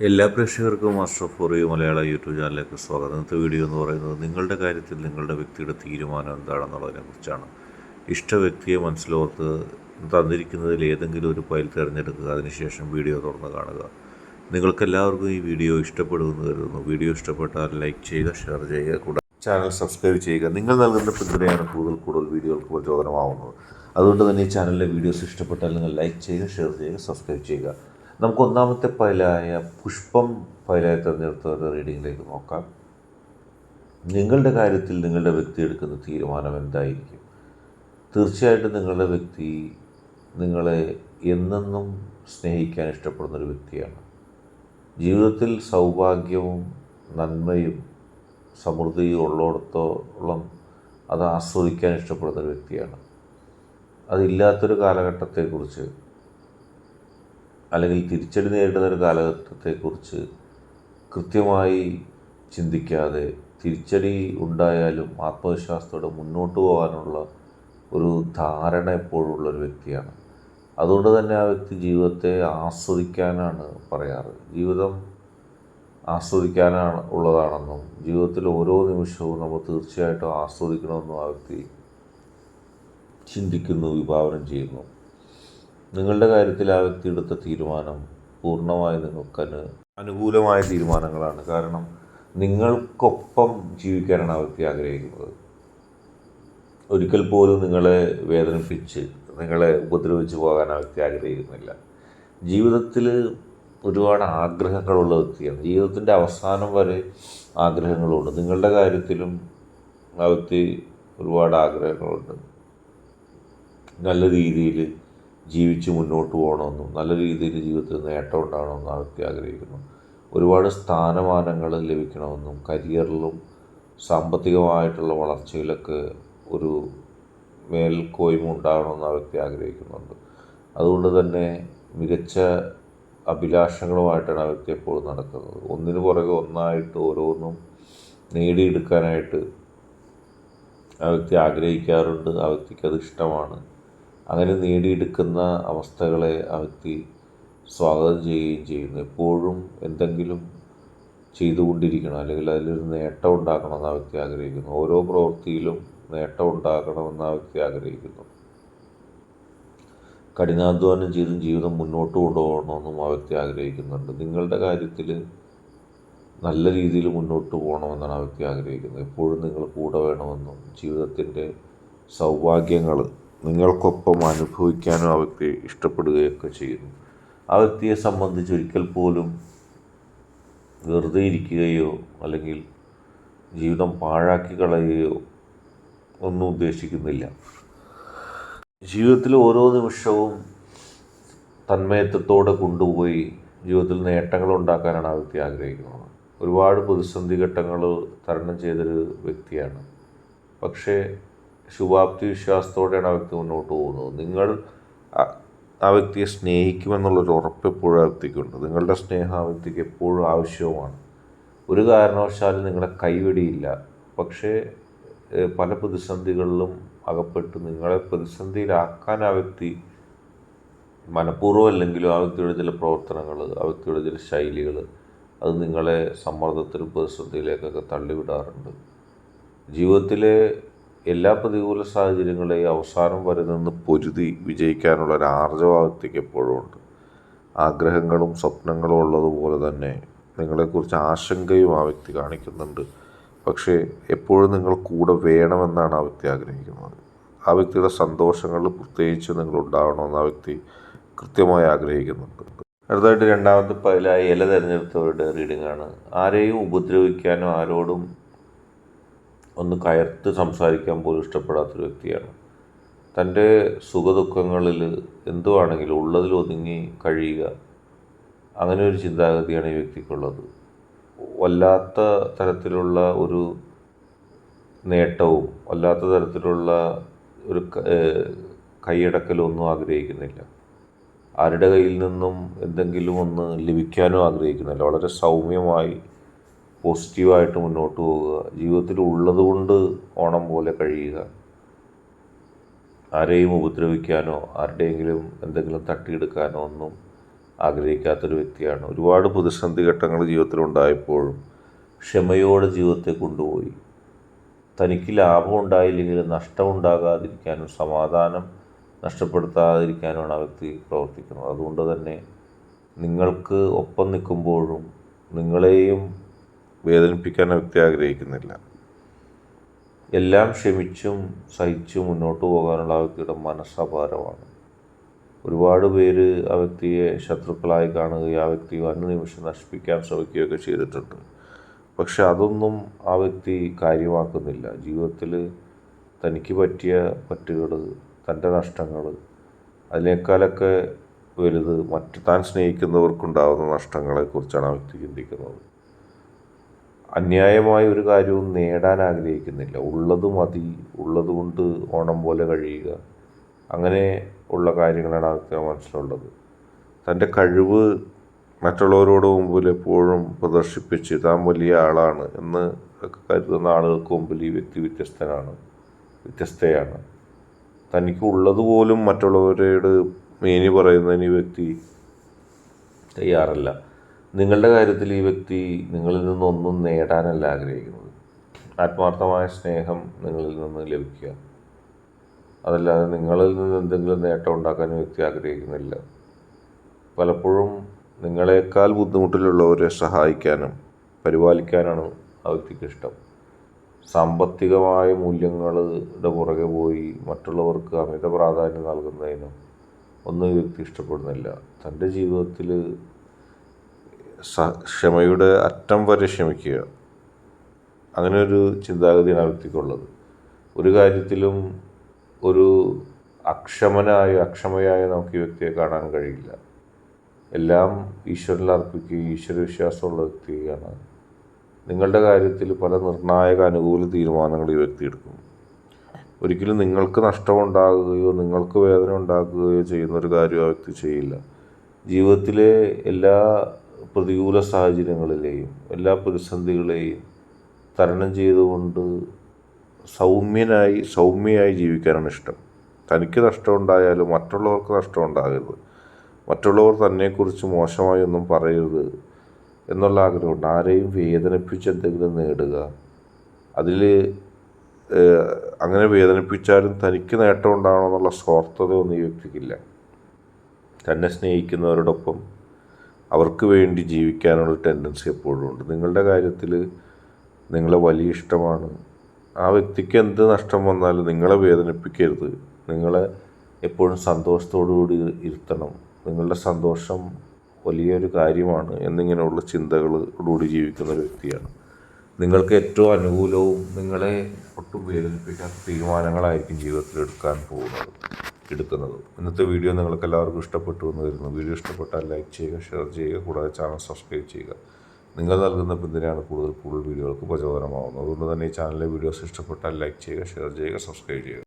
എല്ലാ പ്രേക്ഷകർക്കും അഷ്റഫ് ഫോറിയോ മലയാള യൂട്യൂബ് ചാനലിലേക്ക് സ്വാഗതം. ഇന്നത്തെ വീഡിയോ എന്ന് പറയുന്നത് നിങ്ങളുടെ കാര്യത്തിൽ നിങ്ങളുടെ വ്യക്തിയുടെ തീരുമാനം എന്താണെന്നുള്ളതിനെക്കുറിച്ചാണ്. ഇഷ്ട വ്യക്തിയെ മനസ്സിലോർത്ത് തന്നിരിക്കുന്നതിൽ ഏതെങ്കിലും ഒരു ഫയൽ തിരഞ്ഞെടുക്കുക. അതിനുശേഷം വീഡിയോ തുറന്ന് കാണുക. നിങ്ങൾക്കെല്ലാവർക്കും ഈ വീഡിയോ ഇഷ്ടപ്പെടുമെന്ന് കരുതുന്നു. വീഡിയോ ഇഷ്ടപ്പെട്ടാൽ ലൈക്ക് ചെയ്യുക, ഷെയർ ചെയ്യുക, കൂടാതെ ചാനൽ സബ്സ്ക്രൈബ് ചെയ്യുക. നിങ്ങൾ നൽകുന്ന പിന്തുണയാണ് കൂടുതൽ വീഡിയോകൾക്ക് പ്രചോദനമാവുന്നത്. അതുകൊണ്ട് തന്നെ ഈ ചാനലിലെ വീഡിയോസ് ഇഷ്ടപ്പെട്ടാൽ നിങ്ങൾ ലൈക്ക് ചെയ്യുക, ഷെയർ ചെയ്യുക, സബ്സ്ക്രൈബ് ചെയ്യുക. നമുക്ക് ഒന്നാമത്തെ ഫയലായ പുഷ്പം ഫയലായി തിരഞ്ഞെടുത്ത ഒരു റീഡിങ്ങിലേക്ക് നോക്കാം. നിങ്ങളുടെ കാര്യത്തിൽ നിങ്ങളുടെ വ്യക്തി എടുക്കുന്ന തീരുമാനം എന്തായിരിക്കും? തീർച്ചയായിട്ടും നിങ്ങളുടെ വ്യക്തി നിങ്ങളെ എന്നെന്നും സ്നേഹിക്കാൻ ഇഷ്ടപ്പെടുന്നൊരു വ്യക്തിയാണ്. ജീവിതത്തിൽ സൗഭാഗ്യവും നന്മയും സമൃദ്ധിയും ഉള്ളിടത്തോളം അത് ആസ്വദിക്കാൻ ഇഷ്ടപ്പെടുന്നൊരു വ്യക്തിയാണ്. അതില്ലാത്തൊരു കാലഘട്ടത്തെക്കുറിച്ച് അല്ലെങ്കിൽ തിരിച്ചടി നേരിടുന്ന ഒരു കാലഘട്ടത്തെക്കുറിച്ച് കൃത്യമായി ചിന്തിക്കാതെ തിരിച്ചടി ഉണ്ടായാലും ആത്മവിശ്വാസത്തോടെ മുന്നോട്ട് പോകാനുള്ള ഒരു ധാരണ എപ്പോഴുള്ളൊരു വ്യക്തിയാണ്. അതുകൊണ്ട് തന്നെ ആ വ്യക്തി ജീവിതത്തെ ആസ്വദിക്കാനാണ് പറയാറ്. ജീവിതം ആസ്വദിക്കാനാണ് ഉള്ളതാണെന്നും ജീവിതത്തിൽ ഓരോ നിമിഷവും നമ്മൾ തീർച്ചയായിട്ടും ആസ്വദിക്കണമെന്നും ആ വ്യക്തി ചിന്തിക്കുന്നു, വിഭാവനം ചെയ്യുന്നു. നിങ്ങളുടെ കാര്യത്തിൽ ആ വ്യക്തി എടുത്ത തീരുമാനം പൂർണ്ണമായി നിങ്ങൾക്ക് അനുകൂലമായ തീരുമാനങ്ങളാണ്. കാരണം നിങ്ങൾക്കൊപ്പം ജീവിക്കാനാണ് ആ വ്യക്തി ആഗ്രഹിക്കുന്നത്. ഒരിക്കൽ പോലും നിങ്ങളെ വേദനിപ്പിച്ച് നിങ്ങളെ ഉപദ്രവിച്ച് പോകാൻ ആ വ്യക്തി ആഗ്രഹിക്കുന്നില്ല. ജീവിതത്തിൽ ഒരുപാട് ആഗ്രഹങ്ങളുള്ള വ്യക്തിയാണ്. ജീവിതത്തിൻ്റെ അവസാനം വരെ ആഗ്രഹങ്ങളുണ്ട്. നിങ്ങളുടെ കാര്യത്തിലും ആ വ്യക്തി ഒരുപാട് ആഗ്രഹങ്ങളുണ്ട്. നല്ല രീതിയിൽ ജീവിച്ച് മുന്നോട്ട് പോകണമെന്നും നല്ല രീതിയിൽ ജീവിതത്തിൽ നേട്ടം ഉണ്ടാകണമെന്നും ആ വ്യക്തി ആഗ്രഹിക്കുന്നു. ഒരുപാട് സ്ഥാനമാനങ്ങൾ ലഭിക്കണമെന്നും കരിയറിലും സാമ്പത്തികമായിട്ടുള്ള വളർച്ചയിലൊക്കെ ഒരു മേൽക്കോയ്മ ഉണ്ടാകണമെന്ന് ആ വ്യക്തി ആഗ്രഹിക്കുന്നുണ്ട്. അതുകൊണ്ട് തന്നെ മികച്ച അഭിലാഷങ്ങളുമായിട്ടാണ് ആ വ്യക്തി എപ്പോഴും നടക്കുന്നത്. ഒന്നിനു പുറകെ ഒന്നായിട്ട് ഓരോന്നും നേടിയെടുക്കാനായിട്ട് ആ വ്യക്തി ആഗ്രഹിക്കാറുണ്ട്. ആ വ്യക്തിക്ക് അത് ഇഷ്ടമാണ്. അങ്ങനെ നേടിയെടുക്കുന്ന അവസ്ഥകളെ ആ വ്യക്തി സ്വാഗതം ചെയ്യുകയും ചെയ്യുന്നു. എപ്പോഴും എന്തെങ്കിലും ചെയ്തുകൊണ്ടിരിക്കണം, അല്ലെങ്കിൽ അതിലൊരു നേട്ടം ഉണ്ടാക്കണമെന്ന് ആ വ്യക്തി ആഗ്രഹിക്കുന്നു. ഓരോ പ്രവൃത്തിയിലും നേട്ടം ഉണ്ടാക്കണമെന്ന് ആ വ്യക്തി ആഗ്രഹിക്കുന്നു. കഠിനാധ്വാനം ചെയ്തും ജീവിതം മുന്നോട്ട് കൊണ്ടുപോകണമെന്നും ആ വ്യക്തി ആഗ്രഹിക്കുന്നുണ്ട്. നിങ്ങളുടെ കാര്യത്തിൽ നല്ല രീതിയിൽ മുന്നോട്ട് പോകണമെന്നാണ് ആ വ്യക്തി ആഗ്രഹിക്കുന്നത്. എപ്പോഴും നിങ്ങൾ കൂടെ വേണമെന്നും ജീവിതത്തിൻ്റെ സൗഭാഗ്യങ്ങൾ നിങ്ങൾക്കൊപ്പം അനുഭവിക്കാനും ആ വ്യക്തി ഇഷ്ടപ്പെടുകയൊക്കെ ചെയ്യുന്നു. ആ വ്യക്തിയെ സംബന്ധിച്ച് ഒരിക്കൽ പോലും വെറുതെ ഇരിക്കുകയോ അല്ലെങ്കിൽ ജീവിതം പാഴാക്കി കളയുകയോ ഒന്നും ഉദ്ദേശിക്കുന്നില്ല. ജീവിതത്തിൽ ഓരോ നിമിഷവും തന്മയത്വത്തോടെ കൊണ്ടുപോയി ജീവിതത്തിൽ നേട്ടങ്ങൾ ഉണ്ടാക്കാനാണ് ആ വ്യക്തി ആഗ്രഹിക്കുന്നത്. ഒരുപാട് പ്രതിസന്ധി ഘട്ടങ്ങൾ തരണം ചെയ്തൊരു വ്യക്തിയാണ്. പക്ഷേ ശുഭാപ്തി വിശ്വാസത്തോടെയാണ് ആ വ്യക്തി മുന്നോട്ട് പോകുന്നത്. നിങ്ങൾ ആ വ്യക്തിയെ സ്നേഹിക്കുമെന്നുള്ളൊരു ഉറപ്പ് എപ്പോഴും ആ വ്യക്തിക്കുണ്ട്. നിങ്ങളുടെ സ്നേഹം ആ വ്യക്തിക്ക് എപ്പോഴും ആവശ്യവുമാണ്. ഒരു കാരണവശാലും നിങ്ങളെ കൈവിടിയില്ല. പക്ഷേ പല പ്രതിസന്ധികളിലും അകപ്പെട്ട് നിങ്ങളെ പ്രതിസന്ധിയിലാക്കാൻ ആ വ്യക്തി മനഃപൂർവ്വം അല്ലെങ്കിലും ആ വ്യക്തിയുടെ ചില പ്രവർത്തനങ്ങൾ, ആ വ്യക്തിയുടെ ചില ശൈലികൾ അത് നിങ്ങളെ സമ്മർദ്ദത്തിലും പ്രതിസന്ധിയിലേക്കൊക്കെ തള്ളിവിടാറുണ്ട്. ജീവിതത്തിലെ എല്ലാ പ്രതികൂല സാഹചര്യങ്ങളെയും അവസാനം വരെ നിന്ന് പൊരുതി വിജയിക്കാനുള്ള ഒരു ആർജവ ആ വ്യക്തിക്ക് എപ്പോഴും ഉണ്ട്. ആഗ്രഹങ്ങളും സ്വപ്നങ്ങളും ഉള്ളതുപോലെ തന്നെ നിങ്ങളെക്കുറിച്ച് ആശങ്കയും ആ വ്യക്തി കാണിക്കുന്നുണ്ട്. പക്ഷേ എപ്പോഴും നിങ്ങൾ കൂടെ വേണമെന്നാണ് ആ വ്യക്തി ആഗ്രഹിക്കുന്നത്. ആ വ്യക്തിയുടെ സന്തോഷങ്ങളിൽ പ്രത്യേകിച്ച് നിങ്ങളുണ്ടാവണമെന്ന് ആ വ്യക്തി കൃത്യമായി ആഗ്രഹിക്കുന്നുണ്ട്. അടുത്തതായിട്ട് രണ്ടാമത്തെ പതിലായി ഇല തിരഞ്ഞെടുത്തവരുടെ റീഡിംഗ് ആണ്. ആരെയും ഉപദ്രവിക്കാനോ ആരോടും ഒന്ന് കയർത്ത് സംസാരിക്കാൻ പോലും ഇഷ്ടപ്പെടാത്തൊരു വ്യക്തിയാണ്. തൻ്റെ സുഖദുഃഖങ്ങളിൽ എന്തുവാണെങ്കിലും ഉള്ളതിൽ ഒതുങ്ങി കഴിയുക, അങ്ങനെ ഒരു ചിന്താഗതിയാണ് ഈ വ്യക്തിക്കുള്ളത്. വല്ലാത്ത തരത്തിലുള്ള ഒരു നേട്ടവും വല്ലാത്ത തരത്തിലുള്ള ഒരു കൈയടക്കലും ഒന്നും ആഗ്രഹിക്കുന്നില്ല. ആരുടെ കയ്യിൽ നിന്നും എന്തെങ്കിലും ഒന്ന് ലഭിക്കാനും ആഗ്രഹിക്കുന്നില്ല. വളരെ സൗമ്യമായി പോസിറ്റീവായിട്ട് മുന്നോട്ട് പോവുക, ജീവിതത്തിൽ ഉള്ളതുകൊണ്ട് ഓണം പോലെ കഴിയുക, ആരെയും ഉപദ്രവിക്കാനോ ആരുടെയെങ്കിലും എന്തെങ്കിലും തട്ടിയെടുക്കാനോ ഒന്നും ആഗ്രഹിക്കാത്തൊരു വ്യക്തിയാണ്. ഒരുപാട് പ്രതിസന്ധി ഘട്ടങ്ങൾ ജീവിതത്തിലുണ്ടായപ്പോഴും ക്ഷമയോടെ ജീവിതത്തെ കൊണ്ടുപോയി തനിക്ക് ലാഭം ഉണ്ടായില്ലെങ്കിലും നഷ്ടമുണ്ടാകാതിരിക്കാനും സമാധാനം നഷ്ടപ്പെടുത്താതിരിക്കാനുമാണ് ആ വ്യക്തി പ്രവർത്തിക്കുന്നത്. അതുകൊണ്ട് തന്നെ നിങ്ങൾക്ക് ഒപ്പം നിൽക്കുമ്പോഴും നിങ്ങളെയും വേദനിപ്പിക്കാൻ ആ വ്യക്തി ആഗ്രഹിക്കുന്നില്ല. എല്ലാം ക്ഷമിച്ചും സഹിച്ചും മുന്നോട്ട് പോകാനുള്ള ആ വ്യക്തിയുടെ മനസ്സപാരമാണ്. ഒരുപാട് പേര് ആ വ്യക്തിയെ ശത്രുക്കളായി കാണുകയും ആ വ്യക്തി അനുനിമിഷം നശിപ്പിക്കാൻ ശ്രമിക്കുകയൊക്കെ ചെയ്തിട്ടുണ്ട്. പക്ഷെ അതൊന്നും ആ വ്യക്തി കാര്യമാക്കുന്നില്ല. ജീവിതത്തിൽ തനിക്ക് പറ്റിയ പറ്റുകൾ, തൻ്റെ നഷ്ടങ്ങൾ, അതിനേക്കാളൊക്കെ വലുത് താൻ സ്നേഹിക്കുന്നവർക്കുണ്ടാകുന്ന നഷ്ടങ്ങളെക്കുറിച്ചാണ് ആ വ്യക്തി ചിന്തിക്കുന്നത്. അന്യായമായ ഒരു കാര്യവും നേടാൻ ആഗ്രഹിക്കുന്നില്ല. ഉള്ളത് മതി, ഉള്ളത് കൊണ്ട് ഓണം പോലെ കഴിയുക, അങ്ങനെ ഉള്ള കാര്യങ്ങളാണ് ആ വ്യക്തിയുടെ മനസ്സിലുള്ളത്. തൻ്റെ കഴിവ് മറ്റുള്ളവരോട് മുമ്പിൽ എപ്പോഴും പ്രദർശിപ്പിച്ച് താൻ വലിയ ആളാണ് എന്ന് കരുതുന്ന ആളുകൾക്ക് മുമ്പിൽ ഈ വ്യക്തി വ്യത്യസ്തയാണ്. തനിക്ക് ഉള്ളതുപോലും മറ്റുള്ളവരോട് മേനി പറയുന്നതിന് ഈ വ്യക്തി തയ്യാറല്ല. നിങ്ങളുടെ കാര്യത്തിൽ ഈ വ്യക്തി നിങ്ങളിൽ നിന്നൊന്നും നേടാനല്ല ആഗ്രഹിക്കുന്നത്. ആത്മാർത്ഥമായ സ്നേഹം നിങ്ങളിൽ നിന്ന് ലഭിക്കുക, അതല്ലാതെ നിങ്ങളിൽ നിന്ന് എന്തെങ്കിലും നേട്ടം ഉണ്ടാക്കാൻ ഈ വ്യക്തി ആഗ്രഹിക്കുന്നില്ല. പലപ്പോഴും നിങ്ങളെക്കാൾ ബുദ്ധിമുട്ടിലുള്ളവരെ സഹായിക്കാനും പരിപാലിക്കാനാണ് ആ വ്യക്തിക്ക് ഇഷ്ടം. സാമ്പത്തികമായ മൂല്യങ്ങളുടെ പുറകെ പോയി മറ്റുള്ളവർക്ക് അമിത പ്രാധാന്യം നൽകുന്നതിനും ഒന്നും ഈ വ്യക്തി ഇഷ്ടപ്പെടുന്നില്ല. തൻ്റെ ജീവിതത്തിൽ ക്ഷമയുടെ അറ്റം വരെ ക്ഷമിക്കുക, അങ്ങനെ ഒരു ചിന്താഗതിയാണ് ആ വ്യക്തിക്കുള്ളത്. ഒരു കാര്യത്തിലും ഒരു അക്ഷമയായി നമുക്ക് ഈ വ്യക്തിയെ കാണാൻ കഴിയില്ല. എല്ലാം ഈശ്വരനിൽ അർപ്പിക്കുകയും ഈശ്വരവിശ്വാസമുള്ള വ്യക്തിയാണ്. നിങ്ങളുടെ കാര്യത്തിൽ പല നിർണായക അനുകൂല തീരുമാനങ്ങൾ ഈ വ്യക്തി എടുക്കും. ഒരിക്കലും നിങ്ങൾക്ക് നഷ്ടമുണ്ടാകുകയോ നിങ്ങൾക്ക് വേദന ഉണ്ടാക്കുകയോ ചെയ്യുന്നൊരു കാര്യം ആ വ്യക്തി ചെയ്യില്ല. ജീവിതത്തിലെ എല്ലാ പ്രതികൂല സാഹചര്യങ്ങളിലെയും എല്ലാ പ്രതിസന്ധികളെയും തരണം ചെയ്തുകൊണ്ട് സൗമ്യയായി ജീവിക്കാനാണ് ഇഷ്ടം. തനിക്ക് നഷ്ടമുണ്ടായാലും മറ്റുള്ളവർക്ക് നഷ്ടമുണ്ടാകരുത്, മറ്റുള്ളവർ തന്നെക്കുറിച്ച് മോശമായി ഒന്നും പറയരുത് എന്നുള്ള ആഗ്രഹമുണ്ട്. ആരെയും വേദനിപ്പിച്ച് എന്തെങ്കിലും നേടുക, അതിൽ അങ്ങനെ വേദനിപ്പിച്ചാലും തനിക്ക് നേട്ടം ഉണ്ടാകണമെന്നുള്ള സ്വാർത്ഥതയൊന്നും ഈ വ്യക്തിക്കില്ല. തന്നെ സ്നേഹിക്കുന്നവരോടൊപ്പം അവർക്ക് വേണ്ടി ജീവിക്കാനുള്ള ടെൻഡൻസി എപ്പോഴും ഉണ്ട്. നിങ്ങളുടെ കാര്യത്തിൽ നിങ്ങളെ വലിയ ഇഷ്ടമാണ്. ആ വ്യക്തിക്ക് എന്ത് നഷ്ടം വന്നാലും നിങ്ങളെ വേദനിപ്പിക്കരുത്. നിങ്ങളെ എപ്പോഴും സന്തോഷത്തോടുകൂടി ഇരുത്തണം. നിങ്ങളുടെ സന്തോഷം വലിയൊരു കാര്യമാണ് എന്നിങ്ങനെയുള്ള ചിന്തകളോടുകൂടി ജീവിക്കുന്ന ഒരു വ്യക്തിയാണ്. നിങ്ങൾക്ക് ഏറ്റവും അനുകൂലവും നിങ്ങളെ ഒട്ടും വേദനിപ്പിക്കാത്ത തീരുമാനങ്ങളായിരിക്കും ജീവിതത്തിൽ എടുക്കുന്നത്. ഇന്നത്തെ വീഡിയോ നിങ്ങൾക്ക് എല്ലാവർക്കും ഇഷ്ടപ്പെട്ടു എന്ന് കരുതുന്നു. വീഡിയോ ഇഷ്ടപ്പെട്ടാൽ ലൈക്ക് ചെയ്യുക, ഷെയർ ചെയ്യുക, കൂടാതെ ചാനൽ സബ്സ്ക്രൈബ് ചെയ്യുക. നിങ്ങൾ നൽകുന്ന പിന്തുണയാണ് കൂടുതൽ വീഡിയോകൾക്ക് പ്രചോദനമാകുന്നത്. അതുകൊണ്ട് തന്നെ ഈ ചാനലിലെ വീഡിയോസ് ഇഷ്ടപ്പെട്ടാൽ ലൈക്ക് ചെയ്യുക, ഷെയർ ചെയ്യുക, സബ്സ്ക്രൈബ് ചെയ്യുക.